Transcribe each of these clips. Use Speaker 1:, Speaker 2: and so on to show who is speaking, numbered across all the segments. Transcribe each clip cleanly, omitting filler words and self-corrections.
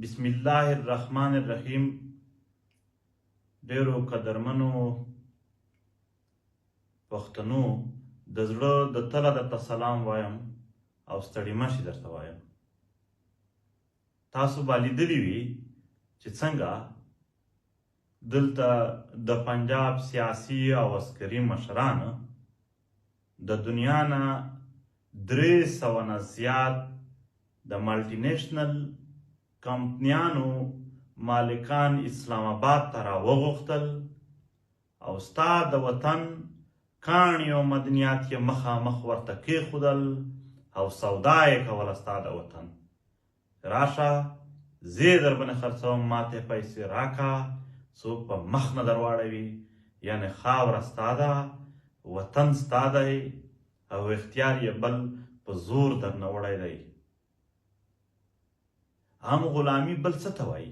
Speaker 1: بسم الله الرحمن الرحیم. ډیرو قدرمنو پښتنو د زړه د تله درته سلام وایم او ستړي مشي درته وایم. تاسو به لیدلي وي چې څنګه دلته د پنجاب سیاسي او عسکري مشران د دنیا نه 300 نه زیات د مالټي نیشنل کمپنیانو مالکان اسلام آباد ته راوغوښتل او ستا د وطن کاڼي او مدنیات یې مخامخ ورته کېښودل او سودا یې کوله ستا د وطن. راشه زه یې درباندې خرڅوم، ماته پیسې راکه، څوک په مخ نه در واړوي. یعنې خاوره ستا ده، وطن ستا دی او اختیار یې بل په زور درنه وړی دی. هم غلامي بل څه ته وایي؟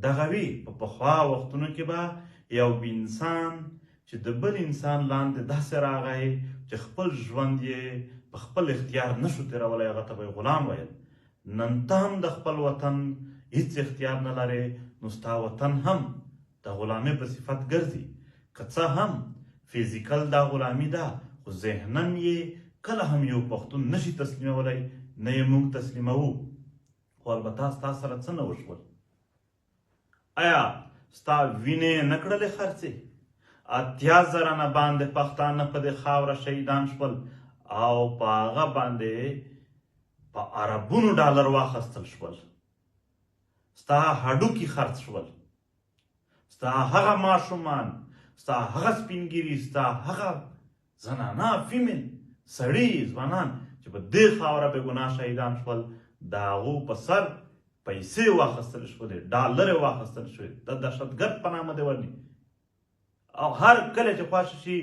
Speaker 1: دغه وي په پخوا وختونو کې به یو انسان چې د بل انسان لاندې داسې راغی چې خپل ژوند یې په خپل اختیار نشو تېرولی، هغه ته به یې غلام ویل. نن ته هم د خپل وطن هیڅ اختیار نه لرې، نو ستا وطن هم د غلامۍ په صفت ګرځي. که څه هم فیزیکل دا غلامي ده، خو ذهنن یې کله هم یو پښتون نشي تسلیمولی، نه یې موږ تسلیموو. خو البته ستا سره څه نه وشول؟ آیا ستا وینې نه کړلې خرڅې؟ 80,000 نه باندې پښتانه په دې خاوره شهیدان شول او په هغه باندې په اربونو ډالر واخیستل شول. ستا هډوکي خرڅ شول، ستا هغه ماشومان، ستا هغه سپینګیري، ستا هغه زنانه فیمیل سړي ځوانان چې په دې خاوره بې ګناه شهیدان شول، د هغو په سر پیسې واخیستل شولې، ډالر یې واخیستل شوې، د دهشتګرد په نامه دې ورني. او هر کله چې خوښه شي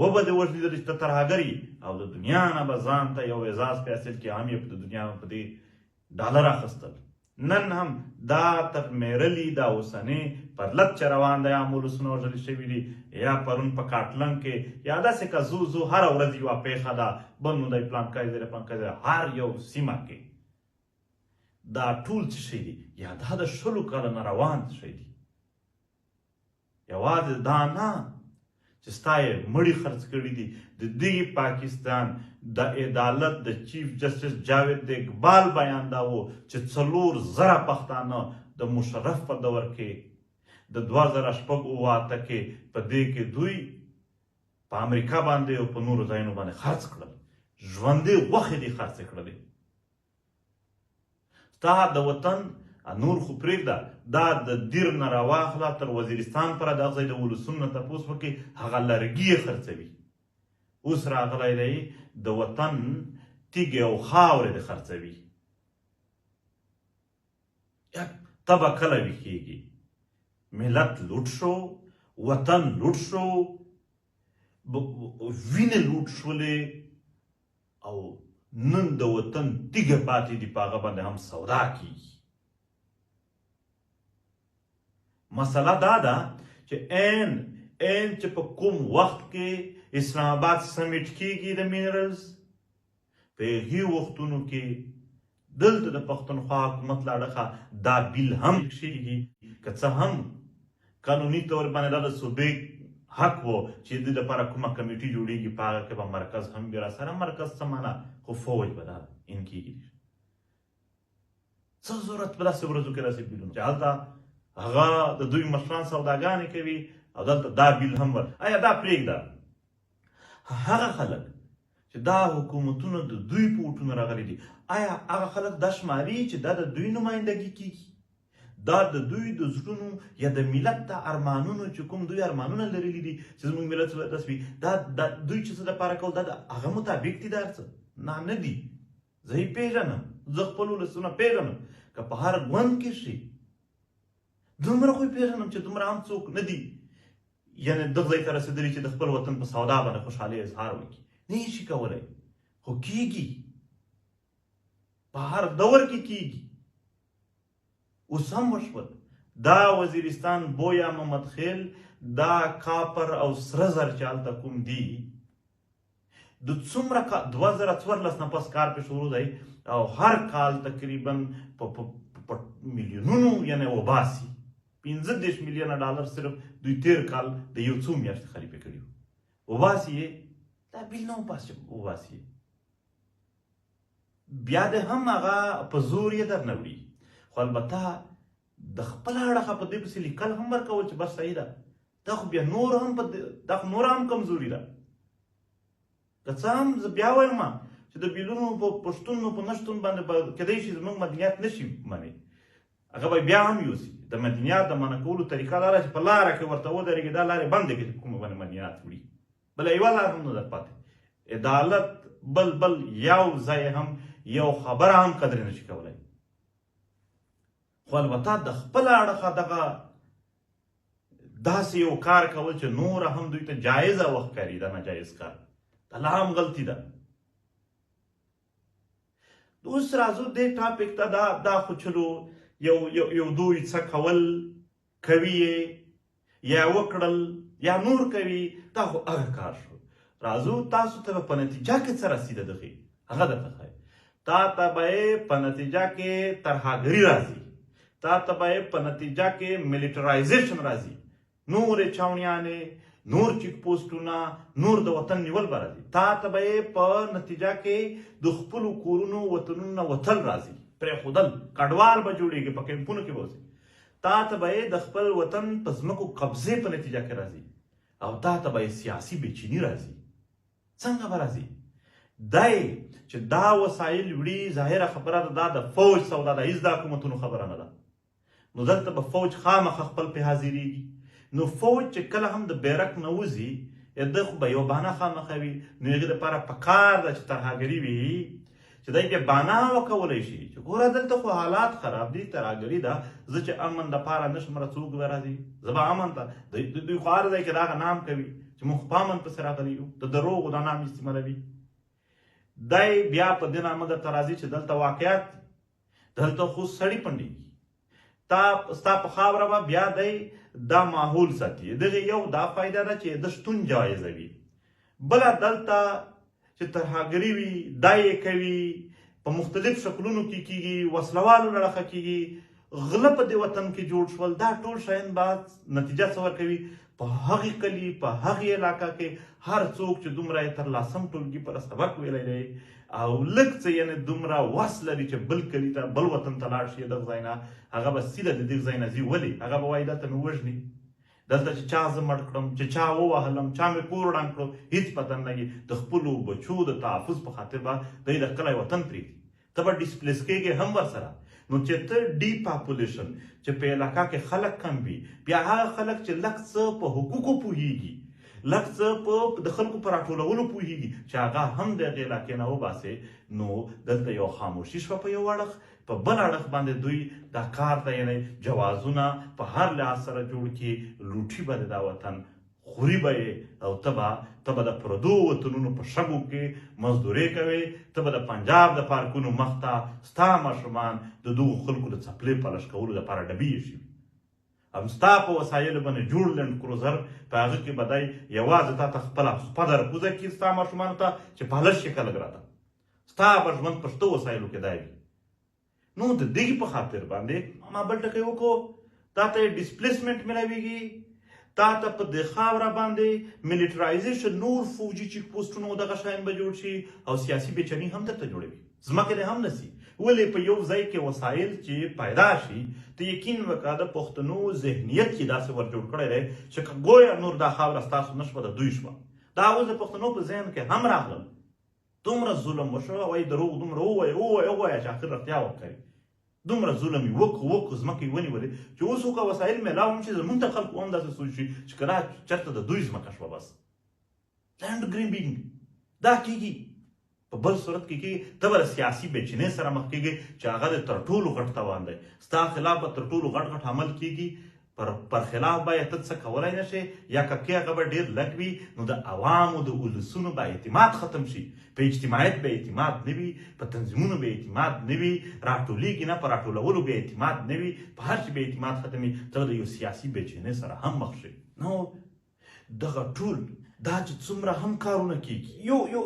Speaker 1: وبه دې وژني چې ته ترهګر یې، او د دنیا نه به ځان ته یو اعزاز په حاصل کړي، هم یې د دنیا په دې ډالر اخیستل. نن هم دا تر میرلي دا اوسنۍ پر لت چې روان دی، هم ولسونه وژلي شوي دي، یا پرون په کاټلن کې یا داسې که زو هره ورځ یوه پیښه ده، بل نو دی پلانکی ځای پلانکی ځای، هر یو سیمه کې دا ټول څه شی دي؟ یا دا د 20 کاله نه روان شی دي. یوازې دا نه چې ستا یې مړي خرڅ کړي دي. د دغې پاکستان د عدالت د چیف جسټس جاوید اقبال بیان دا و چې 4,000 پښتانه د مشرف په دور کې د 2008 کې په دې کې دوی په امریکا باندې او په نورو ځایونو باندې خرڅ کړل، ژوندۍ غوښې دي خرڅې کړلې. ستا د وطن نور خو پرېږده، دا د دیر نه راواخله تر وزیرستان پره دغه ځای د ولسونو نه تپوس وکړي، هغه لرګي یې خرڅوي. اوس راغلی دی د وطن تیږې او خاورې د خرڅوي. ته به کله ویښېږي؟ ملت لوټ شو، وطن لوټ شو، وینې لوټ شولې، او نن د وطن تیږه پاتې دي، په هغه باندې هم سودا کیږي. مسله دا ده چې عین چې په کوم وخت کې اسلام آباد سمیټ کیږي د مینرلز، په هغې وختونو کې دلته د پښتونخوا حکومت له اړخه دا بیل هم کېږي. که څه هم قانوني طور باندې دا د صوبې حق و چې د دې لپاره کومه کمیټي جوړېږي، په هغه کې به مرکز هم وي راسره. مرکز څه معنا؟ خو فوج به دا ان کېږي. څه ضرورت په داسې ورځو کې داسې بیلونه چې هلته هغه د دوی مشران سوداګانې کوي او دلته دا بیل هم آیا دا پرېږده؟ هغه خلک چې دا حکومتونه د دوی په وټونه راغلي دي، آیا هغه خلک دا شماري چې دا د دوی نمایندګي کېږي؟ دا د دوی د زړونو یا د ملت د ارمانونو چې کوم دوی ارمانونه لرلي دي چې زموږ ملت داسې وي، دا دوی چې څه دپاره کول، دا د هغه مطابق دي؟ دا څه نه دي. زه یې پېژنم، زه خپل ولسونه پېژنم. که په هر ګوند کې شي دومره خو یې پېژنم چې دومره هم څوک نه دي یعنې دغه ځای ته رسېدلي چې د خپل وطن په سودا باندې خوشحالۍ اظهار وکړي. نه یې شي کولی، خو کېږي، په هر دور کې کېږي. اوس هم وشول دا وزیرستان بویا محمد خیل، دا کاپر او سره زر چې هلته کوم دي، د څومره 2014 نه پس کار پې شروع دی او هر کال تقریبا په په میلیونونو یعنې وباسي. 15 میلیونه ډالر صرف دوی تیر کال د یو څو میاشتې خرید کړي وباسي یې، دا بیل نه وباسي، بیا د هم هغه په زور یې در نه وړي. خو البته د خپل اړخه په دې پسې لیکل هم ورکول چې بس صحیح ده، دا خو بیا نور هم کمزوري ده. که څه هم زه بیا وایم چې د بیلونو په پښتون په نشتون باندې به کیدای شي زموږ مدنیات نشي منې، هغه به بیا هم یوسي. د مدنیات د منع کولو طریقه دا ده چې په لاره کې ورته ودرېږي، دا لارې بندې کړي چې کومه باندې مدنیات وړي، بله یوه لار هم نه در پاتې. عدالت بل یو ځای هم یو خبره هم قدرې نشي کولی. خو البته د خپل اړخه دغه داسې یو کار کول چې نور هم دوی ته جایزه وښکاري، دا ناجایز کار دا لا هم غلطي ده. اوس راځو دې ټاپک ته. دا خو چلو یو دوی څه کول کوي یا وکړل یا نور کوي، دا خو هغه کار شو. راځو تاسو ته په نتیجه کې څه رسیده دغې هغه درته ښایي. تا ته به په نتیجه کې ترهګري راځي، تا ته به په نتیجه کې ملیټرایزیشن راځي، نورې چاونیانې، نور چیک پوسټونه، نور د وطن نیول به راځي. تا ته به په نتیجه کې د خپلو کورونو وطنونو وتل راځي، پرېښودل، کډوال به جوړېږي، په کیمپونو کې به اوسي. تا ته به د خپل وطن په ځمکو قبضې په نتیجه کې راځي، او تا ته به سیاسي بېچیني راځي. څنګه به راځي؟ دی چې دا وسایل وړي، ظاهره خبره ده دا د فوج سودا ده، هېڅ د حکومتونو خبره نه ده. نو دلته به فوج خامخا خپل پې حاضرېږي. نو فوج چې کله هم د بیرک نه وځي، ده خو به یو بهانه خامخا وي. نو هغې دپاره پکار ده چې ترهګري وي، چې دی بیا بهانه وکولی شي چې ګوره دلته خو حالات خراب دي، ترهګري ده، زه چې امن دپاره نشم څوک به راځي، زه به امن ته. دوی خو هر ځای کې دغه نام کوي چې موږ په امن پسې راغلي یو، د دروغو دا نام استعمالوي. دی بیا په دې نامه درته راځي چې دلته واقعیت دي، دلته خو سړي پنډېږي، ستا په خاوره به بیا دی دا ماحول ساتي. دغې یو دا فایده ده چې د شتون جایزوي. بله دلته چې ترهګري وي، دا یې کوي، په مختلف شکلونو کې کېږي، وسلوالو لړخه کېږي، غله په دې وطن کې جوړ شول. دا ټول شیان به نتیجه څه ورکوي؟ په هغې کلي، په هغې علاقه کې هر څوک چې دومره یې تر لاسم ټولګي پر سبق ویلی دی او لږ څه یعنې دومره وس لري چې بل کلي ته، بل وطن ته لاړ شي دغه ځای نه، هغه به سیده د دې ځای نه ځي. ولې؟ هغه به وایي دلته مې وژني، دلته چې چا زه مړ کړم، چې چا ووهلم، چا مې کور ړنګ کړو، هېڅ پته نه لګي. د خپلو بچو د تحفظ په خاطر به دی د کلی وطن پرېږدي، ته به ډسپلیس کېږې هم ورسره. نو چې ته ډي پاپولیشن چې په علاقه کې خلک کم وي، بیا هغه خلک چې لږ څه په حقوقو پوهېږي، لږ څه د خلکو په راټولولو پوهېږي، چې هغه هم د هغې علاقې نه وباسې، نو دلته یو خاموشي شوه په یو اړخ. په بل اړخ باندې دوی دا کار ته یعنې جوازونه په هر لحاظ سره جوړ کړي، لوټي به د دا وطن، خوري به یې، او ته به د پردو وطنونو په شګو کې مزدوري کوې، ته به د پنجاب د پارکونو مخ ته ستا ماشومان د دغو خلکو د څپلۍ پالش کولو دپاره ډبې ایښي وي. هم ستا په وسایلو باندې جوړ لنډ کروزر، په هغه کې به دی یوازې تا ته خپله پدر کوزه کړي ستا ماشومانو ته چې پالش یې که لږ راته، ستا به ژوند په شته وسایلو کې دی وي. نو د دغې په خاطر باندې ما بل ټکی وکړو، تا ته یې ډسپلیسمنټ میلاویږي، تا ته په دې خاوره باندې ملیټرایزیشن، نور فوجي چیک پوسټونه دغه شیان به جوړ شي، او سیاسي بېچیني هم درته جوړوي، ځمکې دې هم نسي. ولې په یو ځای کې وسایل چې پیدا شي، ته یقین وکړه د پښتنو ذهنیت کې داسې ور جوړ کړی دی چې که ګویا نور دا خاوره ستاسو نه شوه، د دوی شوه. دا اوس د پښتنو په ذهن کې هم راغلل، دومره ظلم وشو، وایي دروغ دومره ووایه چې آخر رښتیا وکړي، دومره ظلم یې وکړو، ځمکه یې ونیولې چې اوس خو که وسایل میلاو هم شي، زمونږ ته خلکو هم داسې سوچ شي چې که دا چېرته د دوی ځمکه شوه، بس لینډ ګریبینګ دا کېږي. په بل صورت کې کېږي، ته به د سیاسي بېچینۍ سره مخ کېږي چې هغه د تر ټولو غټ تاوان دی، ستا خلاف به تر ټولو غټ عمل کېږي، پر خلاف به یې ته څه کولی نه شې، یا که کې هغه به ډېر لږ وي، نو د عوامو د ولسونو به اعتماد ختم شي، په اجتماعیت به اعتماد نه وي، په تنظیمونو به اعتماد نه وي، راټولېږي نه، په راټولولو به اعتماد نه وي، په هر شي به اعتماد ختم وي، ته د یو سیاسي بېچینۍ سره هم مخ شي. نو دغه ټول دا چې څومره هم کارونه کېږي،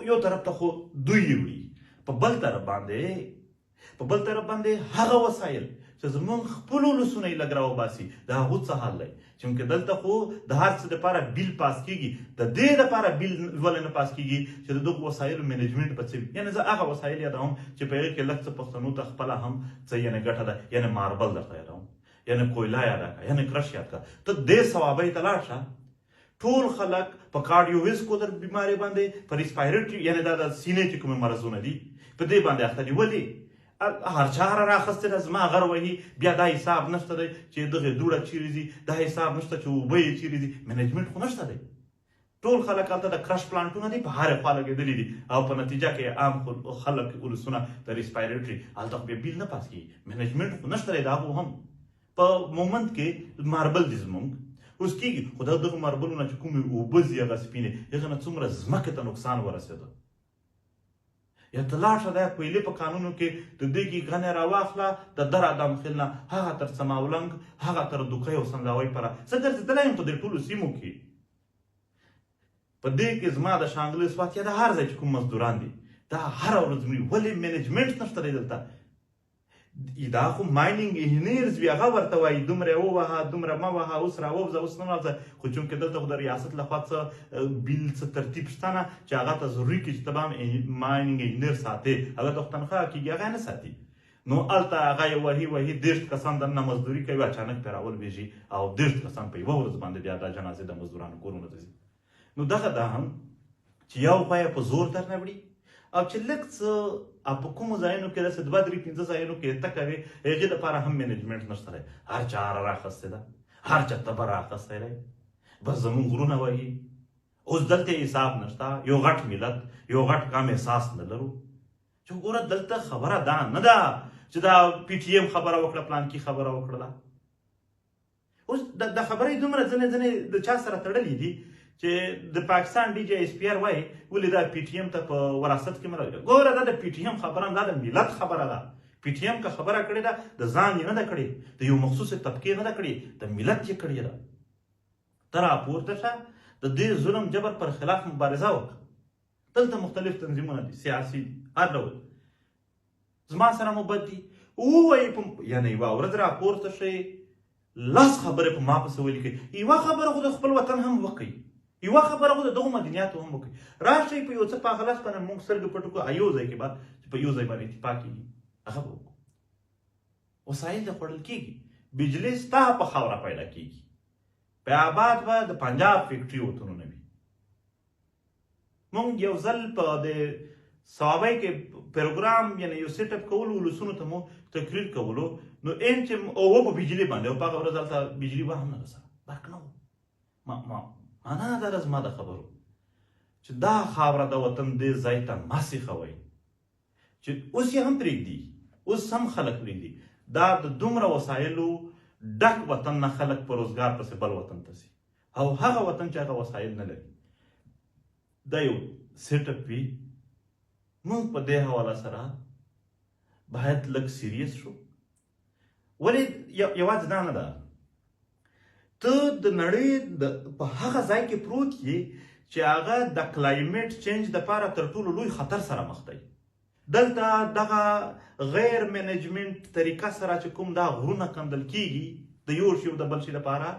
Speaker 1: یو طرف ته خو دوی یې وړي، په بل طرف باندې هغه وسایل چې زمونږ خپل ولسونه یې لږ راوباسي د هغو څه حال دی چونکې دلته خو د هر څه دپاره بیل پاس کیږي د دې دپاره بیل ولې نه پاس کیږي چې د دغو وسایلو منیجمنټ په څه یعنې زه هغه وسایل یادوم چې په هغې کې لږ څه پښتنو ته خپله هم څه یعنې ګټه ده یعنې ماربل درته یادوم یعنې کویله یاده کړه یعنې کرش یاد کړه ته دې ثوابۍ ته لاړ شه ټول خلک په کارډیوویسکولر بیمارۍ باندې په ریسپایریټري یعنې دا د سینې چې کومې مرضونه دي په دې باندې اخته دي ولې هر چا راخستی ده زما غر وهي بیا دا حساب نشته دی چې دغې دوړه چیرې ځي دا حساب نشته چې اوبه یې چیرې ځي منیجمنټ خو نشته دی ټول خلک هلته د کرش پلانټونه دي په هرې خوا لګېدلي دي او په نتیجه کې عام خلک ولسونه د ریسپایریټري هلته خو بیا بیل نه پاس کېږي منیجمنټ خو نشته دی د هغو هم په مومنت کې ماربل دي زموږ اوس کېږي خو دغه ماربلونه چې کومې اوبه ځي هغه سپینې هغه نه څومره ځمکې ته نقصان ورسېده یا ته لاړ شه دا کویلې په قانونو کې د دې کې غنې راواخله د در ادم خیل نه هغه تر څماولنګ هغه تر دوکۍ او سنداوۍ پره زه ګرځېدلی یم په دې ټولو سیمو کې په دې کې زما د شانګلې سوات یا د هر ځای چې کوم مزدوران دي دا هره ورځ مري ولې منیجمنټ نشته دی دلته دا خو مایننګ انجینیرز وي هغه ورته وایي دومره ووهه دومره مه وهه اوس راووځه اوس نه راوځه خو چونکې دلته خو د ریاست لخوا څه بیل څه ترتیب شته نه چې هغه ته ضروري کړي چې ته به هم مایننګ انجینیر ساتې هغه ته خو تنخواه کېږي هغه یې نه ساتي نو هلته هغه یې وهي 10 کسان دننه مزدوري کوي اچانک پرې راولوېږي او 10 کسان په یوه ورځ باندې بیا دا جنازې د مزدورانو کورونو ته ځي نو دغه دا هم چې یو خوا یې په زور درنه وړي او چې لږ څه په کومو ځایونو کې داسې 2 3 5 ځایونو کې ته کوې هغې لپاره هم منیجمنټ نشته دی هر چا راخستی ده هر چا تبه راخستی دی بس زمونږ غرونه وهي اوس دلته حساب نشته یو غټ ملت یو غټ کم احساس نه لرو چې وګوره دلته خبره دا نه ده چې دا پی ټي ایم خبره وکړه پلانکي خبره وکړله اوس د خبرې دومره ځینې د چا سره تړلي دي چې د پاکستان ډي جی ایس پی آر وایي ولې دا پی ټي ایم ته په وراثت کې مه ګوره دا د پی ټي ایم خبره دا د ملت خبره ده پی ټي ایم که خبره کړې ده د ځان یې نه ده کړې د یو مخصوص طبقې نه ده کړې د ملت یې کړې ده ته راپورته شه د دې ظلم جبر پر خلاف مبارزه وکړه دلته مختلف تنظیمونه دي سیاسي دي هر ډول زما سره مو بد دي ووایي یعنې یوه ورځ راپورته شئ 10 خبرې په ما پسې ولیکئ یوه خبره خو د خپل وطن هم وکړئ یوه خبره خو د دغو مدنیاتو هم وکړئ راشئ په یو څه په هغه لاس باندې موږ سترګې پټ کړو یو ځای کې به چې په یو ځای باندې اتفاق کېږي هغه به وکړو وسایل د خوړل کېږي بجلۍ ستا په خاوره پیدا کېږي په آباد به د پنجاب فیکټري وطنونه وي موږ یو ځل په د صوابۍ کې پروګرام یعنې یو سیټ اپ کولو ولسونو ته مو تقریر کولو نو ایم چې اوه په بجلۍ باندې او په هغه ورځ هلته بجلۍ به هم نه رسه برق نه و معنا دا ده زما د خبرو چې دا خاوره د وطن دې ځای ته مه سیخوئ چې اوس یې هم پرېږدي اوس هم خلک پرېږدي دا د دومره وسایلو ډک وطن نه خلک په روزګار پسې بل وطن ته ځي او هغه وطن چې هغه وسایل نه لري دا یو سیټ اپ وي موږ په دې حواله سره باید لږ سیریس شو ولې یوازې دا نه ده ته د نړۍ په هغه ځای کې پروت یې چې هغه د کلایمیټ چینج دپاره تر ټولو لوی خطر سره مخ دی دلته دغه غیر منیجمنټ طریقه سره چې کوم دا غرونه کندل کېږي د یو شي او د بل شي دپاره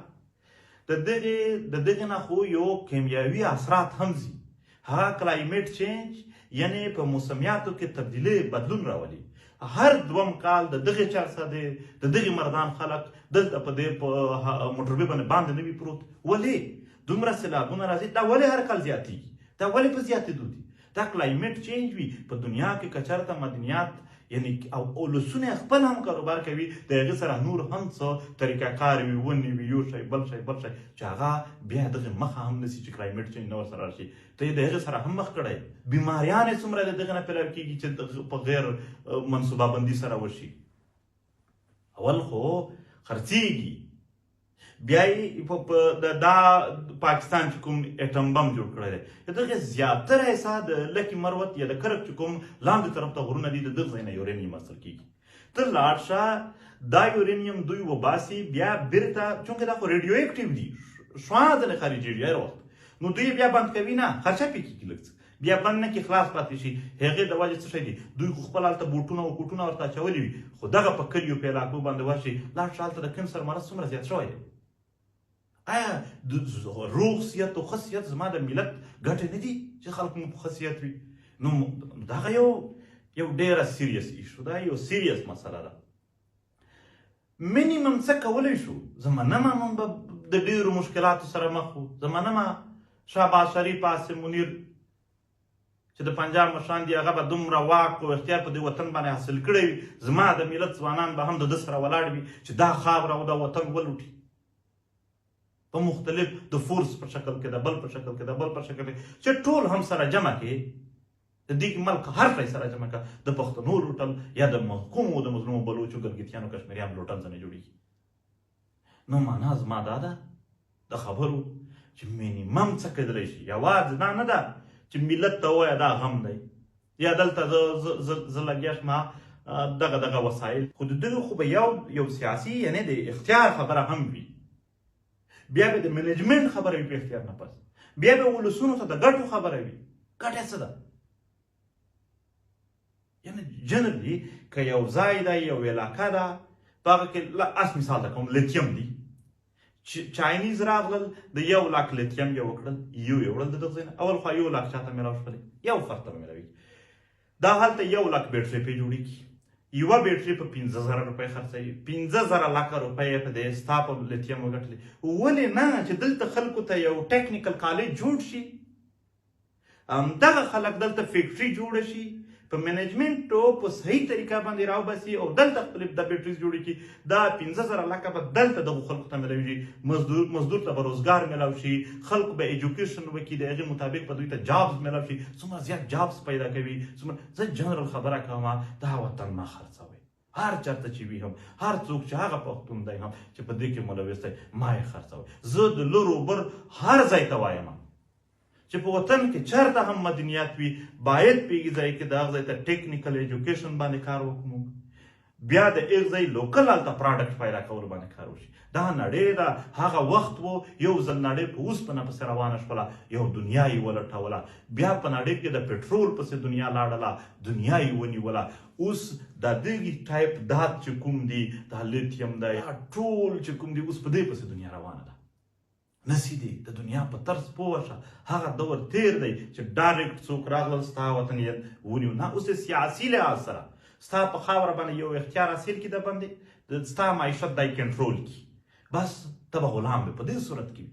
Speaker 1: د دغې نه خو یو کیمیاوي اثرات هم ځي هغه کلایمیټ چینج یعنې په موسمیاتو کې تبدیلي بدلون راولي هر 2 کال د دغې چا څخه دی د دغې مردان خلک دلته په دې په موټروي باندې نه وي پروت ولې دومره سیلابونه راځي دا ولې هر کال زیاتېږي دا ولې په زیاتېدو دي دا کلایمیټ چینج وي په دنیا کې که چېرته مدنیات یعنې او ولسونه خپل هم کاروبار کوي د هغې سره نور هم څه طریقه کار وي ونې وي یو شی بل شی چې هغه بیا دغې مخه هم نیسي چې کلایمیټ چینج نه ورسره راشي ته یې د هغې سره هم مخ کړی بیماریان یې څومره د دغې نه پیدا کېږي چې په غیر منصوبه بندي سره وشي اول خو خرڅېږي بیا یې دا پاکستان چې کوم اټم بم جوړ کړی دی د دغې زیاتره حصه د لکي مروت یا د کرک چې کوم لاندې طرف ته غرونه دي د دغه ځای نه یورینیم حاصل کېږي ته لاړ شه دا یورینیم دوی وباسي بیا بیرته چونکې دا خو ریډیو اکټیو دي شوا ځلې خارجېږي هر وخت نو دوی بیا بند کوي نه خرچه پې کېږي لږ څه بیا بند نه کې خلاص پاتې شي. هغې د وجې څه شی دي، دوی خو خپل هلته بوټونه او کوټونه ورته اچولي وي، خو دغه په کلیو په علاقو باندې ورشي لاړ شه هلته د کینسر مرض څومره زیات شوی دی. آیا روغ صحت او ښه صحت زما د ملت ګټې نه دي چې خلک مو په ښه صحت وي؟ نو دغه یو ډېره سیریس ایشو ده، یو سیریس مسله ده. منیمم څه کولی شو؟ زه منمه موږ به د ډېرو مشکلاتو سره مخ وو. زه منمه شهباز شریف، عاصم منیر چې د پنجاب مشران دي هغه به دومره واک او اختیار په دې وطن باندې حاصل کړی وي، زما د ملت ځوانان به هم د ده سره ولاړ وي چې دا خاوره او دا وطن ولوټي په مختلف د فورس په شکل کې، د بل په شکل کې، د بل په شکل کې، چې ټول هم سره جمع کړي د دې ملک هر ځای سره جمع کړه. د پښتنو لوټل یا د محکومو د مظلومو بلوچو ګلګتیانو کشمیریانو لوټل ځنه جوړېږي. نو معنا زما دا ده د خبرو چې مینیمم څه کېدلی شي. یوازې دا نه ده چې ملت ته ووایه دا غم دی یا دلته زه لګیا شم دغه وسایل، خو د دغه خو به یو سیاسي یعنې د اختیار خبره هم وي، بیا به د منیجمنټ خبره وي په اختیار نه پس، بیا به ولسونو ته د ګټو خبره وي. ګټه څه ده؟ یعنې جنرالي که یو ځای ده، یو علاقه ده، په هغه کې اس مثال ده کوم لیتیم دي، چاینیز راغلل د 1 لاک لیتیم یې وکړل، یې وړل د دغه ځای نه، اول خوا 1 لاک چاته میلاو شولې، یو فرد ته میلاوي. دا هلته 1 لاک بیټرۍ پې جوړېږي، یوه بیټرۍ په 15,000 روپۍ خرڅوي، 15,000 لکه روپۍ یې په دې ستا په لیتیم وګټلې. ولې نه چې دلته خلکو ته یو ټیکنیکل کالج جوړ شي، همدغه خلک دلته فیکټري جوړه شي، په منیجمنټ او په صحیح طریقه باندې راوباسي او دلته خپل د بیټریز جوړې کړي. دا 15,000 لکه به دلته دغو خلکو ته میلاوي، مزدور ته به روزګار میلاو شي، خلکو به ایجوکیشن وکړي، د هغې مطابق به دوی ته جابز میلاو شي. څومره زیات جابز پیدا کوي. زه جنرال خبره کوم، دا وطن ما خرڅوئ، هر چېرته چې وي هم، هر څوک چې هغه پښتون دی هم چې په دې کې ملوث دی، ما یې خرڅوئ. زه د لر و بر هر ځای ته وایم چې په وطن کې چېرته هم مدنیات وي، باید په هغې ځای کې د هغه ځای ته ټیکنیکل ایجوکیشن باندې کار وکړو، بیا د هغې ځای لوکل هلته پراډکټ پیدا کولو باندې کار وشي. دا نړۍ ده، هغه وخت و یو ځل نړۍ په اوسپنه پسې روانه شوله، یو دنیا یې ولټوله، بیا په نړۍ کې د پټرول پسې دنیا لاړله، دنیا یې ونیوله. اوس د دغې ټایپ دات چې کوم دي، دا لیتیم دی، ټول چې کوم دي، اوس په دې پسې دنیا روانه ده. نسی دی د دنیا په طرز پوه شه، هغه دور تیر دی چې ډایرکټ څوک راغلل ستا وطن یې ونیو. نه، اوس سیاسي لحاظ سره ستا په خاوره باندې یو اختیار حاصل کړي، د باندې ستا معیشت دی کنټرول کړي، بس ته به غلام وي په دې صورت کې.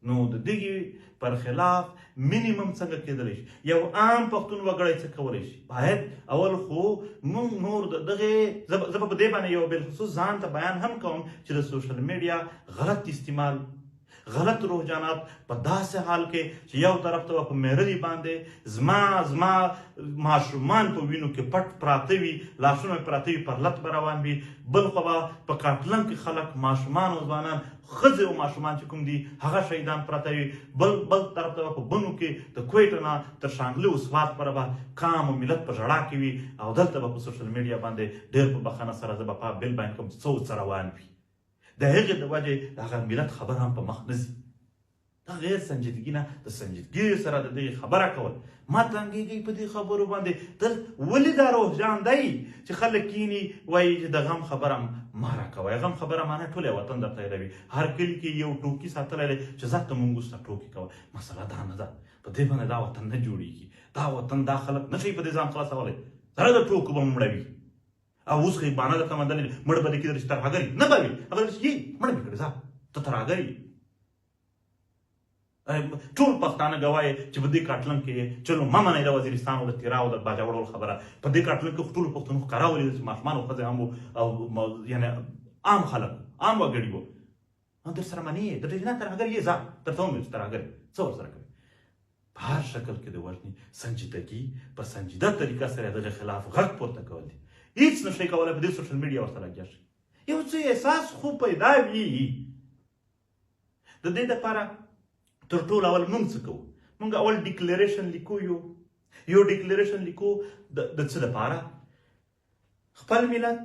Speaker 1: نو د دغې پر خلاف منیمم څنګه کېدلی شي؟ یو عام پښتون وګړی څه کولی شي؟ باید اول خو موږ نور د دغې زه به په دې باندې یو بالخصوص ځان ته بیان هم کوم چې د سوشل میډیا غلط استعمال، غلط رجحانات په داسې حال کې چې یو طرف ته په میرلي باندې زما ماشومان په وینو کې پټ پراته وي، لاسونه پراته وي، پر لت به روان وي، بل خوا به په کاټلن کې خلک ماشومان او ځوانان، ښځې او ماشومان چې کوم دي هغه شهیدان پراته وي، بل طرف ته په بنو کې د کویټه نه تر شانګلې او سوات پورې به قام او ملت په ژړا کې وي، او دلته به په سوشل میډیا باندې ډېر په بخښنه سره زه به په بل باندې کوم څه روان وي. د هغې د وجې د هغه ملت خبر هم په مخ نه ځي. دا غیر سنجیدګي نه د سنجیدګۍ سره د دغې خبره کول ما تنګېږي په دې خبرو باندې. ولې دا روحجان دی چې خلک کیني وایي چې د غم خبره مه راکوئ. غم خبره معنا ټول وطن درته یادوي. هر کلي کې یو ټوکي ساتلی دی چې ځه ته مونږ سره ټوکې کوه. مسله دا نه ده، په دې باندې دا وطن نه جوړېږي. دا وطن دا خلک نه شي په دې ځان خلاصولی، سره د ټوکو به مړوي. او اوس خو یې بانه درته موندلې مړ به دې کېدل چې ترهګري نه به وي، هغه چې یې مړ مې کړې ځه ته ترهګري. ټول پښتانه ګوایي چې په دې کاټلن کې چلو مه منئ د وزیرستان او د تیرا او د باجا وړول خبره. په دې کاټلن کې ټولو پښتنو ښکاره ولیدل چې ماشومان او ښځې هم وو او یعنې عام خلک عام وګړي وو. در سره منې یې درته نه ترهګر یې ځه درته ومې چې ترهګر څه ورسره کوي. په هر شکل کې د وژنې سنجیدګي په سنجیده طریقه سره دغه خلاف غږ پورته کول دي. هیڅ نشئ کولی په دې سوشل میډیا ورته لګیا شئ. یو څه احساس خو پیدا وي. د دې دپاره تر ټولو اول موږ څه کوو؟ موږ اول ډیکلیریشن لیکو. یو ډیکلیریشن لیکو د څه دپاره؟ خپل ملت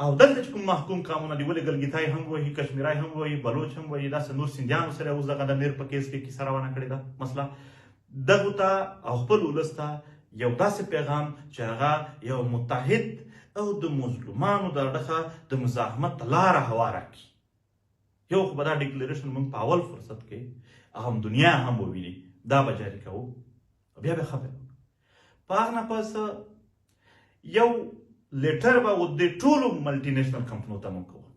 Speaker 1: او دلته چې کوم محکوم قامونه دي، ولې ګلګیتای هم وایي، کشمیرای هم وایي، بلوچ هم وایي، داسې نور سیندیانو سره اوس دغه د میر په کیس کې کیسه روانه کړې ده مسله. دغو ته او خپل ولس ته یو داسې پیغام چې هغه یو متحد او د مظلومانو د اړخه د مزاحمت لاره هواره کړي. یو خو به دا ډیکلریشن موږ په اول فرصت کې هم دنیا هم وویني، دا به جاري کوو، بیا به خبره په هغه نه پس یو لیټر به د ټولو ملټي نیشنل کمپنیو ته موږ کوو،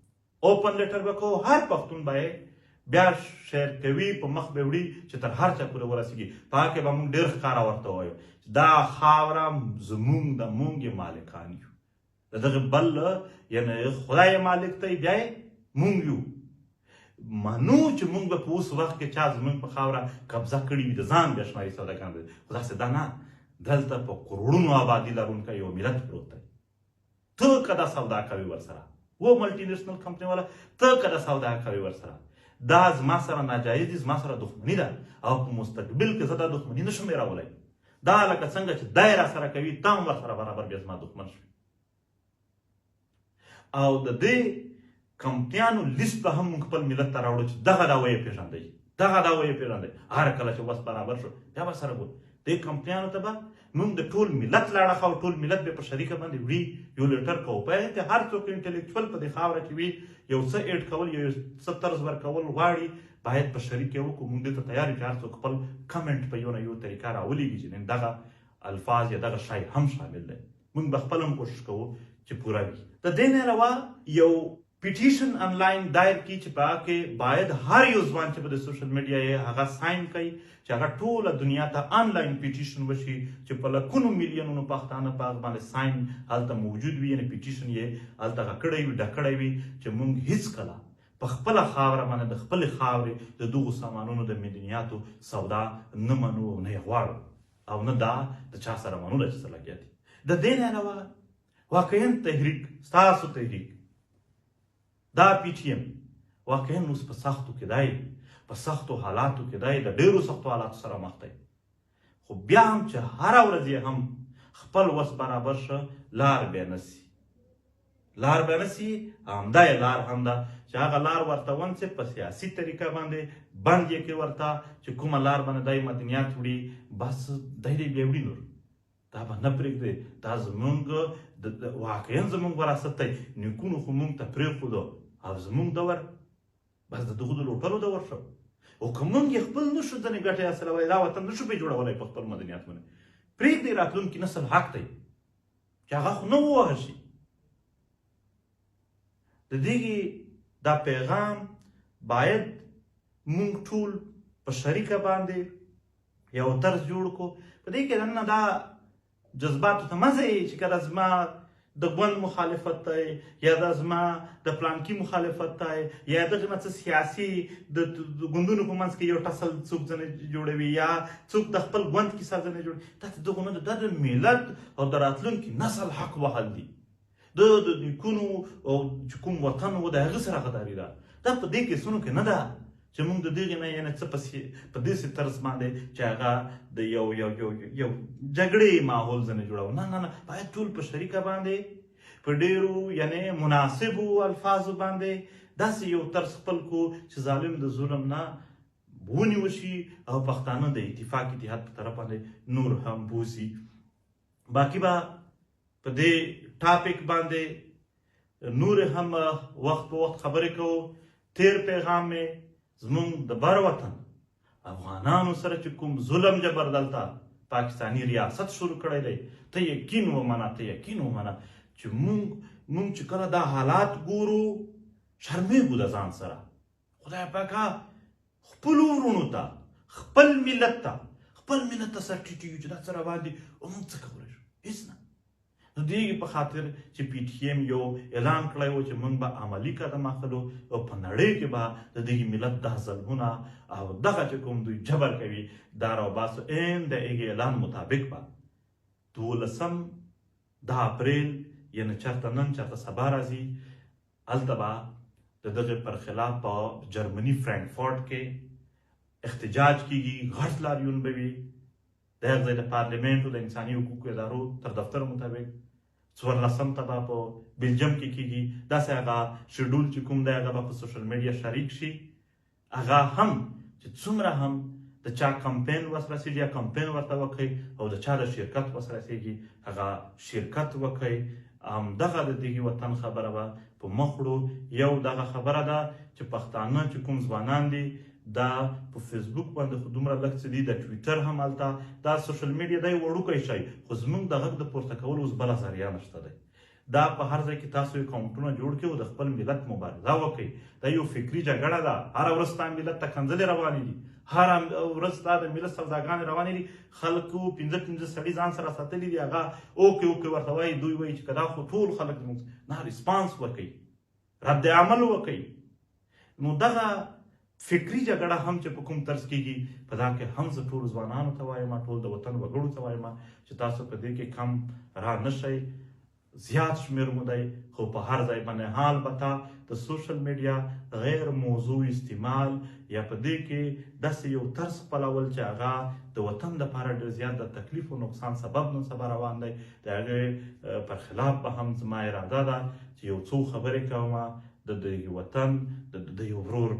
Speaker 1: اوپن لیټر به کوو، هر پښتون به بیا شیر کوي، په مخ به وړي چې تر هر چا پورې ورسېږي. په هغه کې به موږ ډېر ښکاره ورته وایو دا خاوره زموږ د موږ یې مالکان یو، د دغه بل یعنې خدای مالک دی، بیا یې موږ یو. منو چې موږ به په اوس وخت کې چا زموږ په خاوره قبضه کړي وي، د ځان بیا شماري سوداګان به، خو داسې دا نه، دلته په کروڑونو آبادي لرونکی یو ملت پروت دی. ته که دا سودا کوي ورسره، و ملټي نیشنل کمپنۍ والا، ته که دا سودا کوي ورسره، دا زما سره ناجایز دي، زما سره دښمني ده، او په مستقبل کې زه دا دښمني نشم هېرولی. دا لکه څنګه چې دی راسره کوي، ته هم ورسره برابر بیا زما دښمن شوي. او د دې کمپنیانو لیست به هم موږ خپل ملت ته راوړو چې دغه دا ویې پېژندئ، دغه دا ویې پېژندئ. هر کله چې وس برابر شو بیا به سره ګورو. دې کمپنیانو ته به موږ د ټول ملت له اړخه او ټول ملت به په شریکه باندې وړي، یو لیټر کوو. په هغې کې هر څوک انټلیکچوال په دې خاوره کې وي، یو څه ایډ کول، یو څه طرز ورکول غواړي، باید په شریک یې وکړو. موږ دې ته تیار یو چې هر څوک خپل کمنټ په یو نه یو طریقه راولېږي چې دغه الفاظ یا دغه شی هم شامل دی. موږ به خپل هم کوشش کوو چې پوره وي. د دې نه علاوه یو پیټیشن آنلاین دایر کی چې په هغه کې باید هر یو ځوان چې په د سوشل میډیا یې هغه ساین کوي چې هغه ټوله دنیا ته آنلاین پیټیشن وشي، چې په لکونو میلیونونو پښتانه په هغه باندې ساین هلته موجود وي، یعنې پیټیشن یې هلته هغه کړی وي، ډکړی وي چې موږ هېڅکله په خپله خاوره باندې د خپلې خاورې د دغو سامانونو د مدنیاتو سودا نه منو او نه یې غواړو، او نه دا د چا سره منو ده چې څه لګیا دي. د دې نه علاوه واقعا تحریک، ستاسو تحریک، دا پی ټي ایم واقعا اوس په سختو کې دی، په سختو حالاتو کې دی، د ډېرو سختو حالاتو سره مخ دی. خو بیا هم چې هره ورځ یې هم خپل وس برابر شه، لار بیا نسي، لار بیا نسي. همدا یې لار هم ده چې هغه لار ورته ونڅې په سیاسي طریقه باندې بند یې کړي ورته، چې کومه لار باندې دی مدنیات وړي، بس دی دې بیا وړي، نور دا به نه پرېږدي. دا زموږ واقعا زموږ وراثت دی، نیکونو خو موږ ته پرېښودو، او زموږ دور بس د دغو د لوټلو دور شو. او که موږ یې خپل نشو ځینې ګټې حاصلولی، دا وطن نشو پرې جوړولی په خپل مدنیات باندې، پرېږدئ راتلونکي نسل حق دی چې هغه خو نه ووهل شي. د دې دا پیغام باید موږ ټول په شریکه باندې یو طرز جوړ کړو. په دې کې دننه دا جذباتو ته مه ځئ چې که دا زما د ګوند مخالفت دی، یا دا زما د پلانکي مخالفت دی، یا دغه نه څه سیاسي د ګوندونو په منځ کې یو ټسل څوک ځنې جوړوي، یا څوک د خپل ګوند کیسه ځنې جوړوي. دا د دغو نه، دا د ملت او د راتلونکي نسل حق وهل دي، د نیکونو او چې کوم وطن و د هغه سره غداري ده. دا په دې کیسونو کې نه ده چې موږ د دغې نه یعنې څه په داسې طرز باندې چې هغه د یو جګړې ماحول ځنې جوړوو. نه نه نه، باید ټول په شریکه باندې په ډېرو یعنې مناسبو الفاظو باندې داسې یو طرز خپل کړو چې ظالم د ظلم نه ونیول شي، او پښتانه د اتفاق اتحاد په طرف باندې نور هم بوځي. باقي به په دې ټاپک باندې نور هم وخت په وخت خبرې کوو. تیر پیغام مې زمونږ د بر وطن افغانانو سره چې کوم ظلم جبر دلته پاکستانی ریاست شروع کړی دی، ته یقین ومنه، ته یقین ومنه چې موږ چې کله دا حالات ګورو شرمېږو د ځان سره. خدای پاکه خپلو وروڼو ته، خپل ملت ته سر ټیټېږو چې دا څه روان دي، او موږ څه کولی شو؟ هېڅ نه. د دې په خاطر چې پی ټي ایم یو اعلان کړی و چې موږ به عملي قدم اخلو، او په نړۍ کې به د دغې ملت دا ظلمونه او دغه چې کوم دوی جبر کوي دا راوباسو. د هغې اعلان مطابق به 12 اپریل، یعنې چېرته نن چېرته سبا راځي، هلته به د دغې پر خلاف په جرمني فرانکفورټ کې احتجاج کیږي، غټ لاریون به وي. د هغه ځای د پارلیمنټو د انساني حقوقو ادارو تر دفتر مطابق 14 ته به په بلجیم کې کیږي. داسې هغه شیډول چې کوم دی هغه به په سوشل میډیا شریک شي. هغه هم چې څومره هم د چا کمپین وس رسېږي یا کمپین ورته وکړئ او د چا د شرکت وس رسېږي هغه شرکت وکړئ. همدغه د دغه وطن خبره به په مخ وړو. یو دغه خبره ده چې پښتانه چې کوم ځوانان دي دا په فیسبوک باندې خو دومره لږ څه دي، د ټویټر هم هلته دا سوشل میډیا دی وړوکی شی، خو زموږ د غږ د پورته کولو اوس بله ذریعه نشته دی. دا په هر ځای کې تاسو اکاونټونه جوړ کړئ او د خپل ملت مبارزه وکړئ. دا یو فکري جګړه ده. هره ورځ ستا ملت ته کنځلې روانې دي، هره ورځ ستا د ملت سوداګانې روانې دي. خلکو 5 سړي ځان سره ساتلي دي، هغه اوکې اوکې ورته وایي. دوی وایي چې که دا خو ټول خلک زموږ نه ریسپانس وکړي، رد عمل وکړي. نو دغه فکري جګړه هم چې په کوم طرز کېږي په دا کې هم زه ټولو ځوانانو ته وایم، ټول د وطن وګړو ته وایم چې تاسو په دې کې کم را نه شئ. زیات شمېر مو دی، خو په هر ځای باندې حال البته د سوشل میډیا غیر موضوع استعمال یا په دې کې داسې یو طرز خپلول چې هغه د وطن دپاره ډېر زیات د تکلیف او نقصان سبب نن سبا روان دی. د هغې پر خلاف به هم زما اراده ده چې یو څو خبرې کومه د دغه وطن د یو ورور،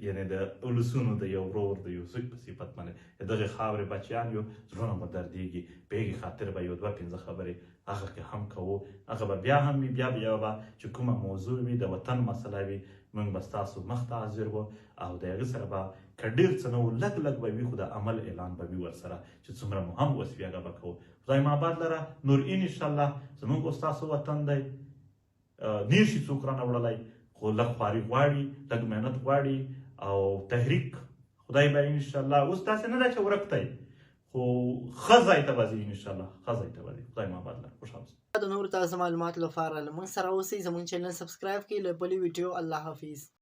Speaker 1: یعنې د اولسونو د یو ورور د یو زوی په صفت باندې د دغې خاورې بچیان یو، زړونه مو دردېږي. په هغې خاطر به یو 2-5 خبرې هغه کې هم کوو. هغه به بیا هم وي، بیا به چې کومه موضوع وي د وطن مسله وي، موږ به ستاسو مخ ته حاضر وو او د هغې سره به که ډېر څه نه وو لږ لږ به وي، خو د عمل اعلان به وي ورسره چې څومره مو هم وس وي هغه به کوو. خدای مو آباد لره. نور ان انشاءالله زموږ او ستاسو وطن دی، نه شي څوک رانه وړلی، خو لږ خواري غواړي، لږ محنت غواړي او تحریک. خدای به انشاءالله اوس داسې نه ده چې ورک دی، خو ښه ځای ته به ځي انشاءالله، ښه ځای ته به ځي. خدای مو آباد لره. خوشحال اوسئ.
Speaker 2: د نورو تازه معلوماتو لپاره له موږ سره اوسئ. زموږ چینل سبسکرایب کړئ. له بلې ویډیو الله حافظ.